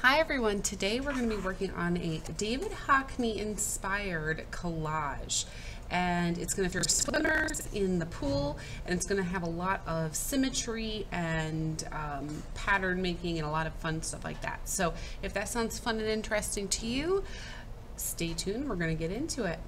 Hi everyone, today we're going to be working on a David Hockney inspired collage, and it's going to feature swimmers in the pool, and it's going to have a lot of symmetry and pattern making and a lot of fun stuff like that. So if that sounds fun and interesting to you, stay tuned, we're going to get into it.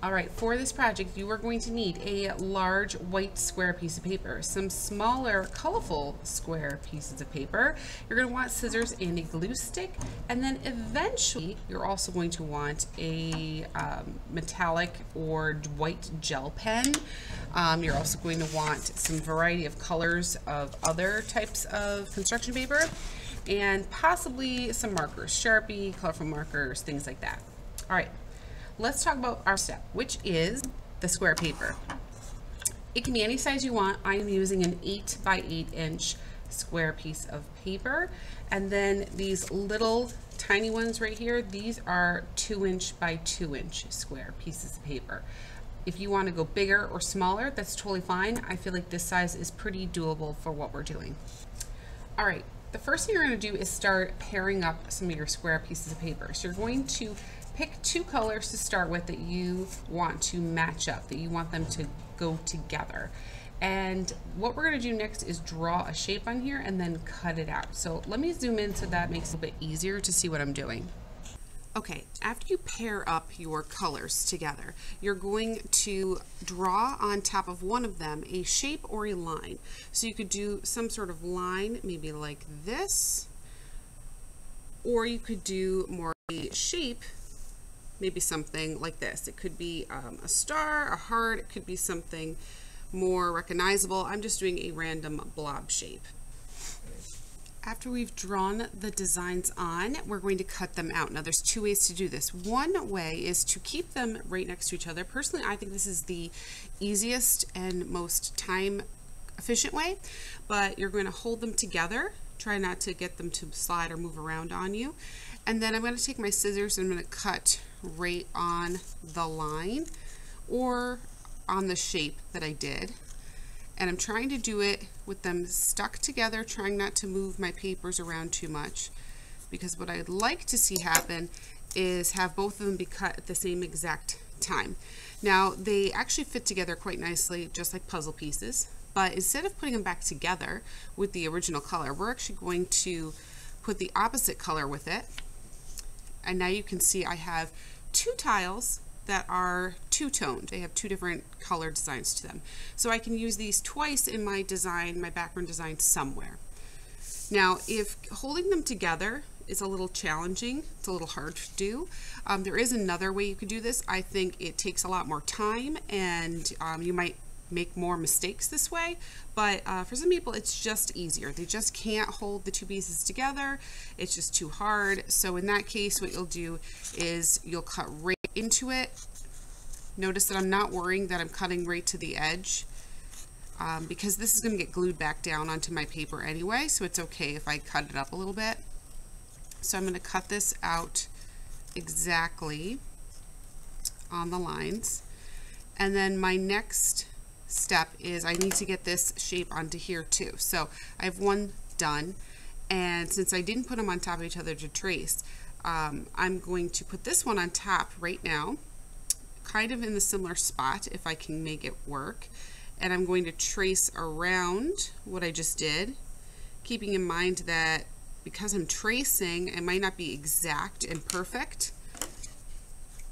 Alright, for this project you are going to need a large white square piece of paper, some smaller colorful square pieces of paper. You're going to want scissors and a glue stick, and then eventually you're also going to want a metallic or white gel pen. You're also going to want some variety of colors of other types of construction paper, and possibly some markers, Sharpie, colorful markers, things like that. Alright. Let's talk about our step, which is the square paper. It can be any size you want. I am using an 8 by 8 inch square piece of paper. And then these little tiny ones right here, these are 2 inch by 2 inch square pieces of paper. If you want to go bigger or smaller, that's totally fine. I feel like this size is pretty doable for what we're doing. All right, the first thing you're going to do is start pairing up some of your square pieces of paper. So you're going to pick two colors to start with that you want to match up, that you want them to go together. And what we're going to do next is draw a shape on here and then cut it out. So let me zoom in so that makes it a bit easier to see what I'm doing. Okay, after you pair up your colors together, you're going to draw on top of one of them a shape or a line. So you could do some sort of line, maybe like this, or you could do more a shape, maybe something like this. It could be a star, a heart, it could be something more recognizable. I'm just doing a random blob shape. After we've drawn the designs on, we're going to cut them out. Now there's two ways to do this. One way is to keep them right next to each other. Personally, I think this is the easiest and most time efficient way, but you're going to hold them together. Try not to get them to slide or move around on you. And then I'm going to take my scissors and I'm going to cut right on the line or on the shape that I did. And I'm trying to do it with them stuck together, trying not to move my papers around too much, because what I'd like to see happen is have both of them be cut at the same exact time. Now they actually fit together quite nicely, just like puzzle pieces, but instead of putting them back together with the original color, we're actually going to put the opposite color with it. And now you can see I have two tiles that are two-toned. They have two different color designs to them. So I can use these twice in my design, my background design somewhere. Now, if holding them together is a little challenging, it's a little hard to do, there is another way you could do this. I think it takes a lot more time, and you might make more mistakes this way, but for some people it's just easier. They just can't hold the two pieces together. It's just too hard. So in that case, what you'll do is you'll cut right into it. Notice that I'm not worrying that I'm cutting right to the edge, because this is going to get glued back down onto my paper anyway, so it's okay if I cut it up a little bit. So I'm going to cut this out exactly on the lines, and then my next step is I need to get this shape onto here too. So I have one done, and since I didn't put them on top of each other to trace, I'm going to put this one on top right now, kind of in the similar spot if I can make it work, and I'm going to trace around what I just did, keeping in mind that because I'm tracing, it might not be exact and perfect,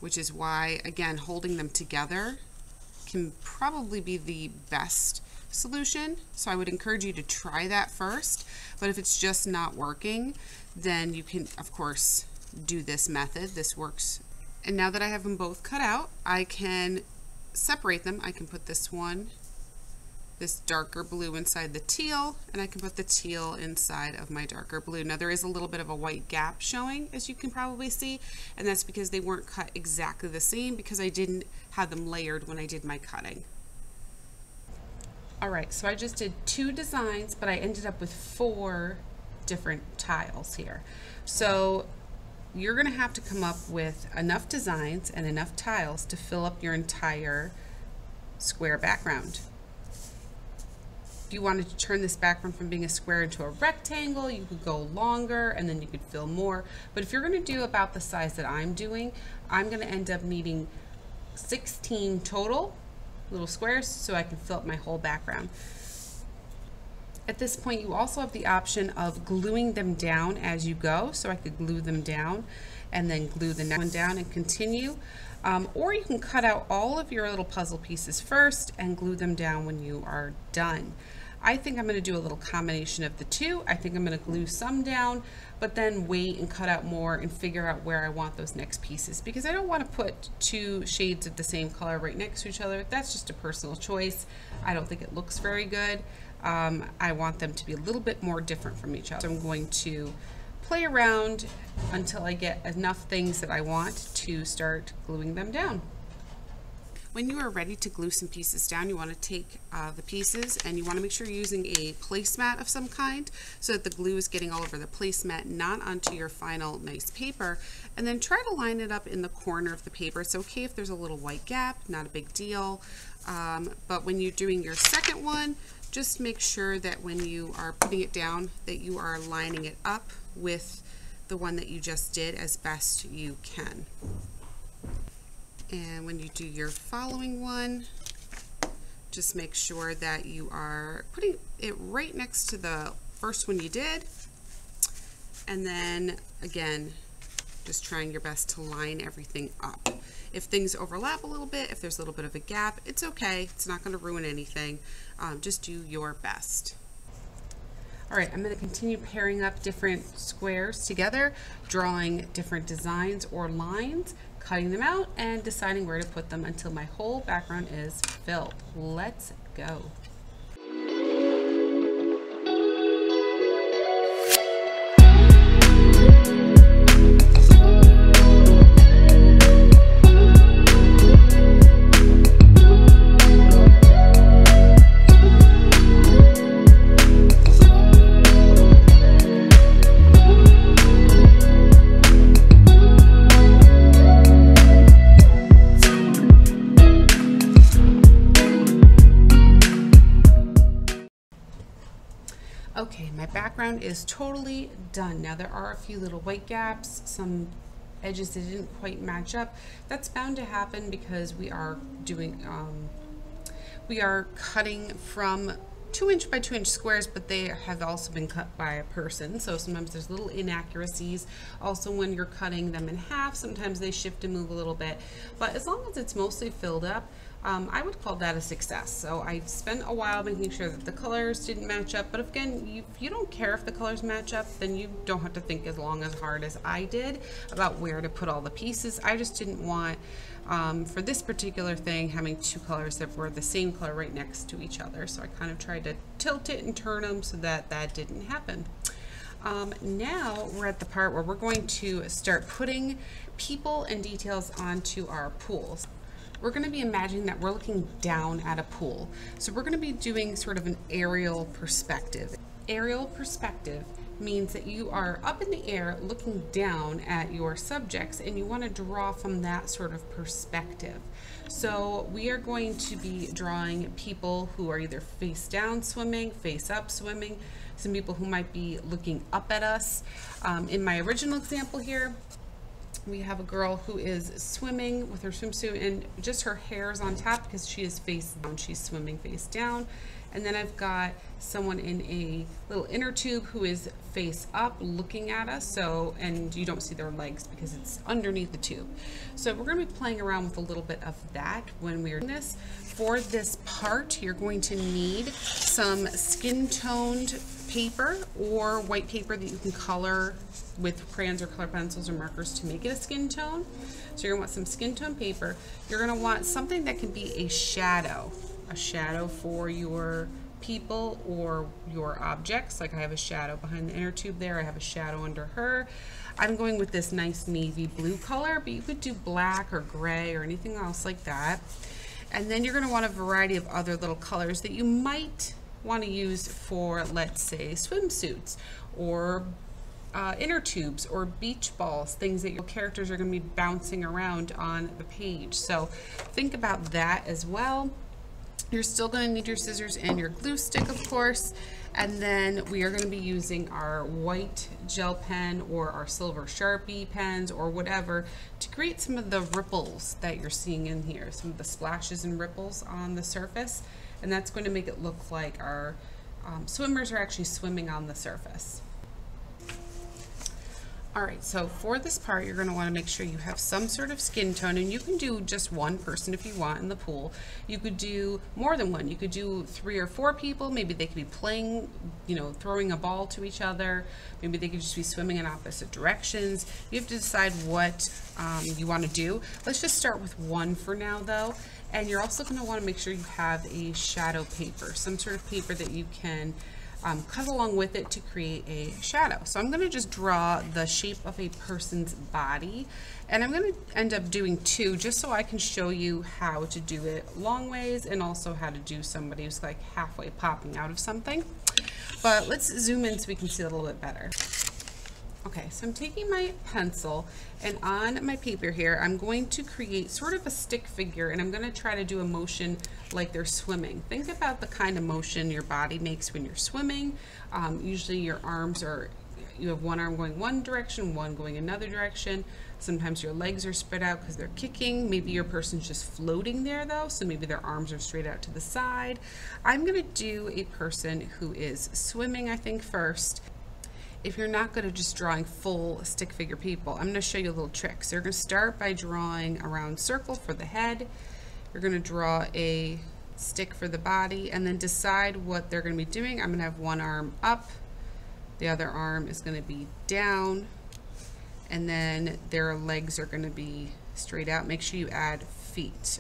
which is why, again, holding them together can probably be the best solution. So I would encourage you to try that first, but if it's just not working, then you can of course do this method. This works. And now that I have them both cut out, I can separate them. I can put this one, this darker blue inside the teal, and I can put the teal inside of my darker blue. Now there is a little bit of a white gap showing, as you can probably see, and that's because they weren't cut exactly the same, because I didn't have them layered when I did my cutting. Alright, so I just did two designs, but I ended up with 4 different tiles here. So you're going to have to come up with enough designs and enough tiles to fill up your entire square background. If you wanted to turn this background from being a square into a rectangle, you could go longer and then you could fill more. But if you're going to do about the size that I'm doing, I'm going to end up needing 16 total little squares so I can fill up my whole background. At this point, you also have the option of gluing them down as you go. So I could glue them down and then glue the next one down and continue. Or you can cut out all of your little puzzle pieces first and glue them down when you are done. I think I'm going to do a little combination of the two. I think I'm going to glue some down, but then wait and cut out more and figure out where I want those next pieces, because I don't want to put two shades of the same color right next to each other. That's just a personal choice. I don't think it looks very good. I want them to be a little bit more different from each other. So I'm going to play around until I get enough things that I want to start gluing them down. When you are ready to glue some pieces down, you want to take the pieces and you want to make sure you're using a placemat of some kind so that the glue is getting all over the placemat, not onto your final nice paper. And then try to line it up in the corner of the paper. It's okay if there's a little white gap, not a big deal. But when you're doing your second one, just make sure that when you are putting it down that you are lining it up with the one that you just did as best you can. And when you do your following one, just make sure that you are putting it right next to the first one you did. And then again, just trying your best to line everything up. If things overlap a little bit, if there's a little bit of a gap, it's okay. It's not going to ruin anything. Just do your best. All right, I'm going to continue pairing up different squares together, drawing different designs or lines, cutting them out, and deciding where to put them until my whole background is filled. Let's go. Okay, my background is totally done. Now there are a few little white gaps, some edges that didn't quite match up. That's bound to happen because we are doing, we are cutting from 2" by 2" squares, but they have also been cut by a person. So sometimes there's little inaccuracies. Also when you're cutting them in half, sometimes they shift and move a little bit. But as long as it's mostly filled up, I would call that a success. So I spent a while making sure that the colors didn't match up, but again, if you don't care if the colors match up, then you don't have to think as long as hard as I did about where to put all the pieces. I just didn't want, for this particular thing, having two colors that were the same color right next to each other. So I kind of tried to tilt it and turn them so that that didn't happen. Now we're at the part where we're going to start putting people and details onto our pools. We're going to be imagining that we're looking down at a pool. So we're going to be doing sort of an aerial perspective. Aerial perspective means that you are up in the air looking down at your subjects and you want to draw from that sort of perspective. So we are going to be drawing people who are either face down swimming, face up swimming, some people who might be looking up at us. In my original example here, we have a girl who is swimming with her swimsuit and just her hair is on top because she is face down. She's swimming face down. And then I've got someone in a little inner tube who is face up looking at us. So, and you don't see their legs because it's underneath the tube. So we're going to be playing around with a little bit of that when we're doing this. For this part, you're going to need some skin-toned paper or white paper that you can color with crayons or color pencils or markers to make it a skin tone. So you're going to want some skin tone paper. You're going to want something that can be a shadow for your people or your objects. Like I have a shadow behind the inner tube there. I have a shadow under her. I'm going with this nice navy blue color, but you could do black or gray or anything else like that. And then you're going to want a variety of other little colors that you might want to use for, let's say, swimsuits or inner tubes or beach balls, things that your characters are going to be bouncing around on the page. So think about that as well. You're still going to need your scissors and your glue stick, of course, and then we are going to be using our white gel pen or our silver Sharpie pens or whatever to create some of the ripples that you're seeing in here, some of the splashes and ripples on the surface, and that's going to make it look like our swimmers are actually swimming on the surface. Alright, so for this part, you're going to want to make sure you have some sort of skin tone, and you can do just one person if you want in the pool. You could do more than one. You could do 3 or 4 people. Maybe they could be playing, you know, throwing a ball to each other. Maybe they could just be swimming in opposite directions. You have to decide what you want to do. Let's just start with one for now, though. And you're also going to want to make sure you have a shadow paper, some sort of paper that you can cut along with it to create a shadow. So I'm going to just draw the shape of a person's body, and I'm going to end up doing 2 just so I can show you how to do it long ways and also how to do somebody who's like halfway popping out of something. But let's zoom in so we can see a little bit better. Okay, so I'm taking my pencil, and on my paper here I'm going to create sort of a stick figure, and I'm going to try to do a motion like they're swimming. Think about the kind of motion your body makes when you're swimming. Usually your arms are, you have one arm going one direction, one going another direction. Sometimes your legs are spread out because they're kicking. Maybe your person's just floating there though, so maybe their arms are straight out to the side. I'm going to do a person who is swimming, I think, first. If you're not good at just drawing full stick figure people, I'm going to show you a little trick. So you're going to start by drawing a round circle for the head. You're going to draw a stick for the body, and then decide what they're going to be doing. I'm going to have one arm up, the other arm is going to be down, and then their legs are going to be straight out. Make sure you add feet.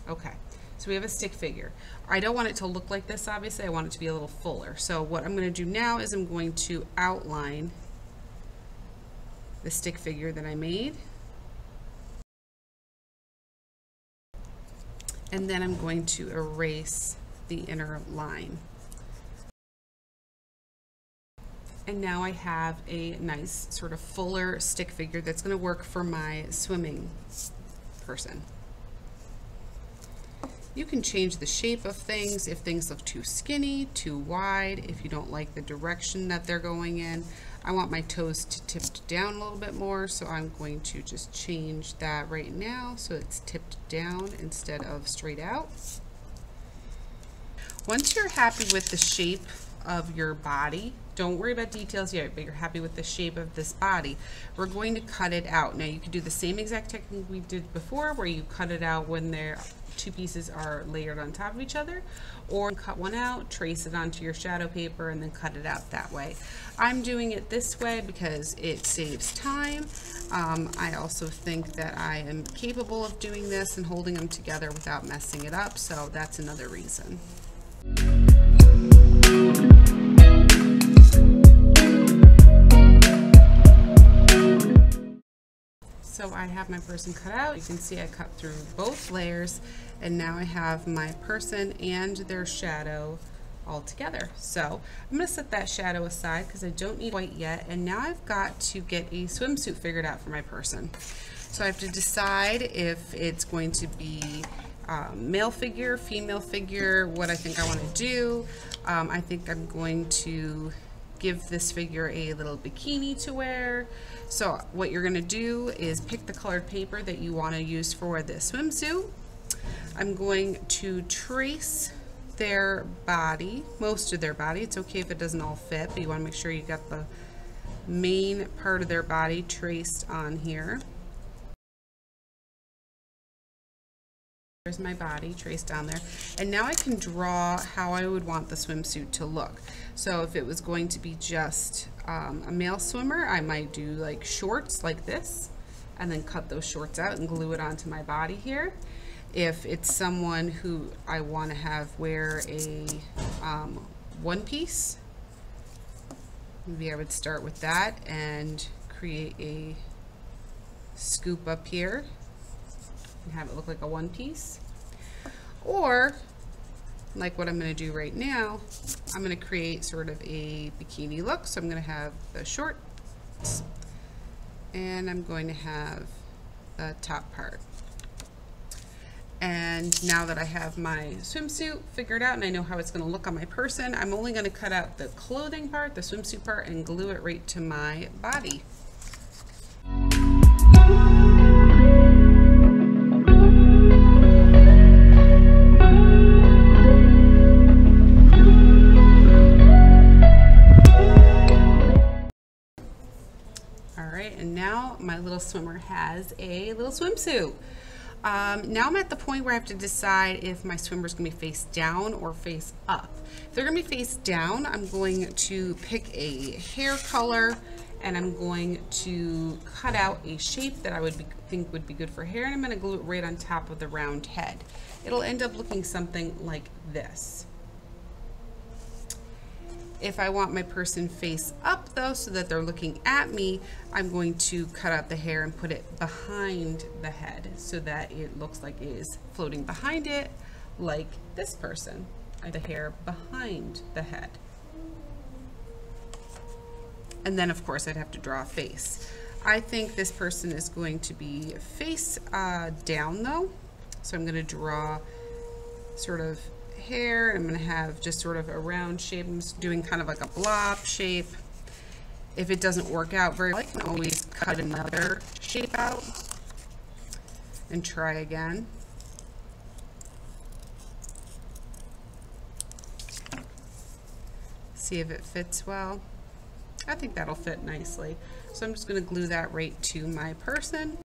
Okay. So we have a stick figure. I don't want it to look like this, obviously. I want it to be a little fuller. So what I'm going to do now is I'm going to outline the stick figure that I made. And then I'm going to erase the inner line. And now I have a nice sort of fuller stick figure that's going to work for my swimming person. You can change the shape of things if things look too skinny, too wide, if you don't like the direction that they're going in. I want my toes to tip down a little bit more, so I'm going to just change that right now so it's tipped down instead of straight out. Once you're happy with the shape of your body, don't worry about details yet, but you're happy with the shape of this body, we're going to cut it out. Now you can do the same exact technique we did before, where you cut it out when they're 2 pieces are layered on top of each other, or cut one out, trace it onto your shadow paper, and then cut it out that way. I'm doing it this way because it saves time. I also think that I am capable of doing this and holding them together without messing it up, so that's another reason. So I have my person cut out. You can see I cut through both layers, and now I have my person and their shadow all together. So I'm going to set that shadow aside because I don't need white yet, and now I've got to get a swimsuit figured out for my person. So I have to decide if it's going to be male figure, female figure, what I think I want to do. I think I'm going to give this figure a little bikini to wear. So what you're going to do is pick the colored paper that you want to use for the swimsuit. I'm going to trace their body, most of their body. It's okay if it doesn't all fit, but you want to make sure you got the main part of their body traced on here. There's my body traced down there, and now I can draw how I would want the swimsuit to look. So if it was going to be just a male swimmer, I might do like shorts like this, and then cut those shorts out and glue it onto my body here. If it's someone who I want to have wear a one piece, maybe I would start with that and create a scoop up here and have it look like a one piece. Or like what I'm going to do right now, I'm going to create sort of a bikini look. So I'm going to have the shorts, and I'm going to have the top part. And now that I have my swimsuit figured out and I know how it's going to look on my person, I'm only going to cut out the clothing part, the swimsuit part, and glue it right to my body. And now my little swimmer has a little swimsuit. Now I'm at the point where I have to decide if my swimmer is going to be face down or face up. If they're going to be face down, I'm going to pick a hair color and I'm going to cut out a shape that I think would be good for hair, and I'm going to glue it right on top of the round head. It'll end up looking something like this. If I want my person face up though, so that they're looking at me, I'm going to cut out the hair and put it behind the head so that it looks like it is floating behind it, like this person. The hair behind the head. And then of course I'd have to draw a face. I think this person is going to be face down though. So I'm going to draw sort of hair, and I'm going to have just sort of a round shape. I'm just doing kind of like a blob shape. If it doesn't work out very well, I can always cut another shape out and try again. See if it fits well. I think that'll fit nicely. So I'm just going to glue that right to my person.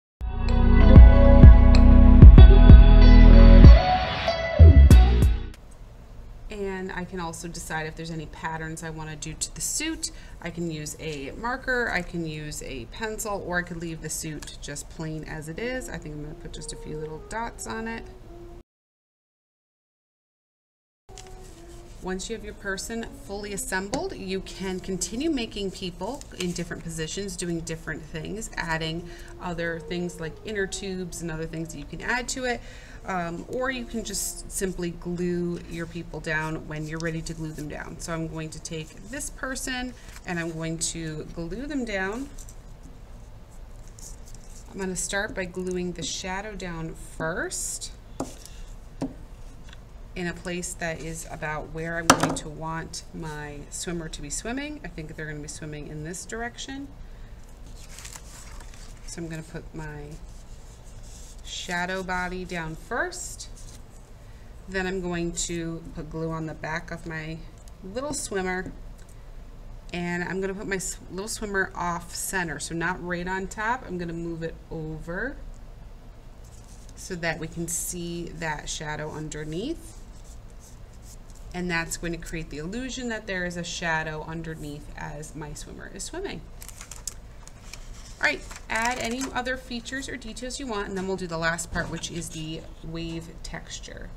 And I can also decide if there's any patterns I want to do to the suit. I can use a marker, I can use a pencil, or I could leave the suit just plain as it is. I think I'm going to put just a few little dots on it. Once you have your person fully assembled, you can continue making people in different positions, doing different things, adding other things like inner tubes and other things that you can add to it. Or you can just simply glue your people down when you're ready to glue them down. So I'm going to take this person and I'm going to glue them down. I'm going to start by gluing the shadow down first in a place that is about where I'm going to want my swimmer to be swimming. I think they're going to be swimming in this direction. So I'm going to put my shadow body down first. Then I'm going to put glue on the back of my little swimmer, and I'm going to put my little swimmer off center, so not right on top. I'm going to move it over so that we can see that shadow underneath, and that's going to create the illusion that there is a shadow underneath as my swimmer is swimming. All right, add any other features or details you want, and then we'll do the last part, which is the wave texture.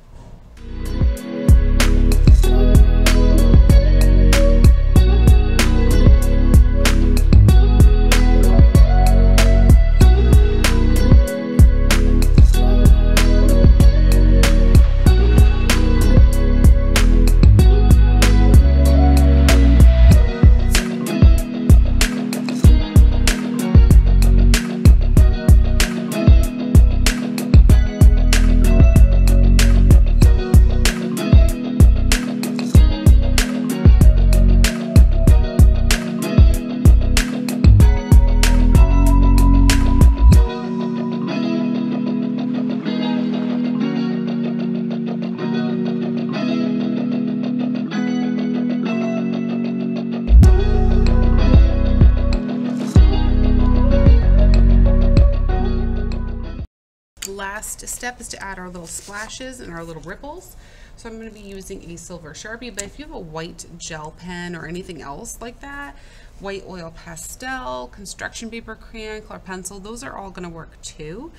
Last step is to add our little splashes and our little ripples. So I'm going to be using a silver Sharpie, but if you have a white gel pen or anything else like that, white oil pastel, construction paper, crayon, color pencil, those are all going to work too.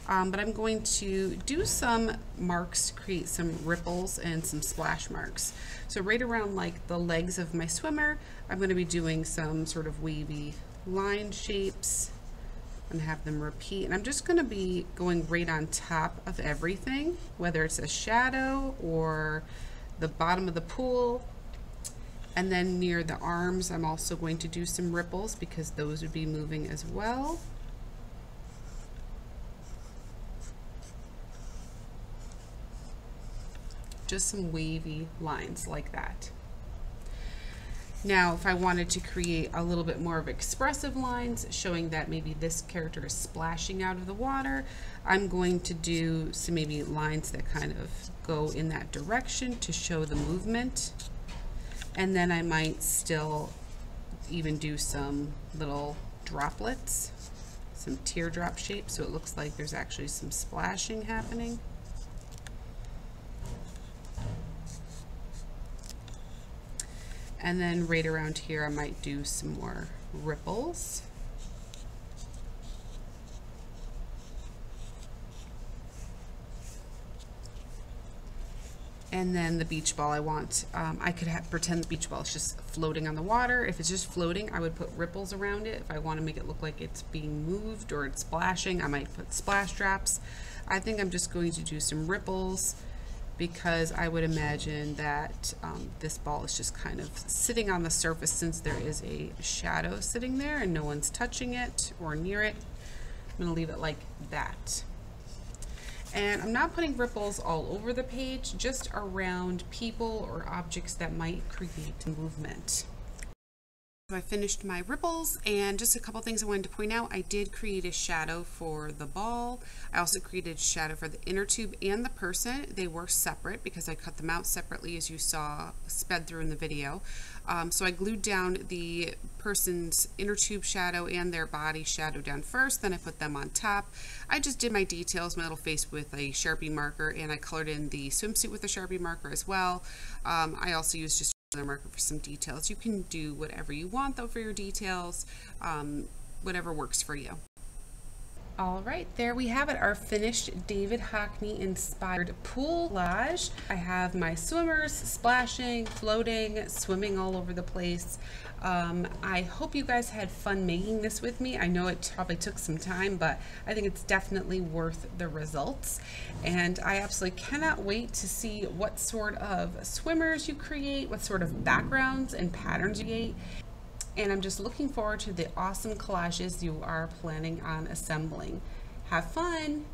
But I'm going to do some marks to create some ripples and some splash marks. So right around like the legs of my swimmer, I'm going to be doing some sort of wavy line shapes and have them repeat. And I'm just going to be going right on top of everything, whether it's a shadow or the bottom of the pool. And then near the arms, I'm also going to do some ripples because those would be moving as well. just some wavy lines like that. Now, if I wanted to create a little bit more of expressive lines showing that maybe this character is splashing out of the water, I'm going to do some maybe lines that kind of go in that direction to show the movement. And then I might still even do some little droplets, some teardrop shapes, so it looks like there's actually some splashing happening. And then right around here I might do some more ripples. And then the beach ball I want, I could pretend the beach ball is just floating on the water. If it's just floating, I would put ripples around it. If I want to make it look like it's being moved or it's splashing, I might put splash drops. I think I'm just going to do some ripples, because I would imagine that this ball is just kind of sitting on the surface since there is a shadow sitting there and no one's touching it or near it. I'm going to leave it like that. And I'm not putting ripples all over the page, just around people or objects that might create movement. I finished my ripples, and just a couple things I wanted to point out. I did create a shadow for the ball. I also created a shadow for the inner tube and the person. They were separate because I cut them out separately, as you saw sped through in the video. So I glued down the person's inner tube shadow and their body shadow down first, then I put them on top. I just did my details, my little face with a Sharpie marker, and I colored in the swimsuit with a Sharpie marker as well. I also used just marker for some details. You can do whatever you want though for your details, whatever works for you. All right, there we have it, our finished David Hockney inspired pool collage. I have my swimmers splashing, floating, swimming all over the place. I hope you guys had fun making this with me. I know it probably took some time, but I think it's definitely worth the results. And I absolutely cannot wait to see what sort of swimmers you create, what sort of backgrounds and patterns you create. And I'm just looking forward to the awesome collages you are planning on assembling. Have fun!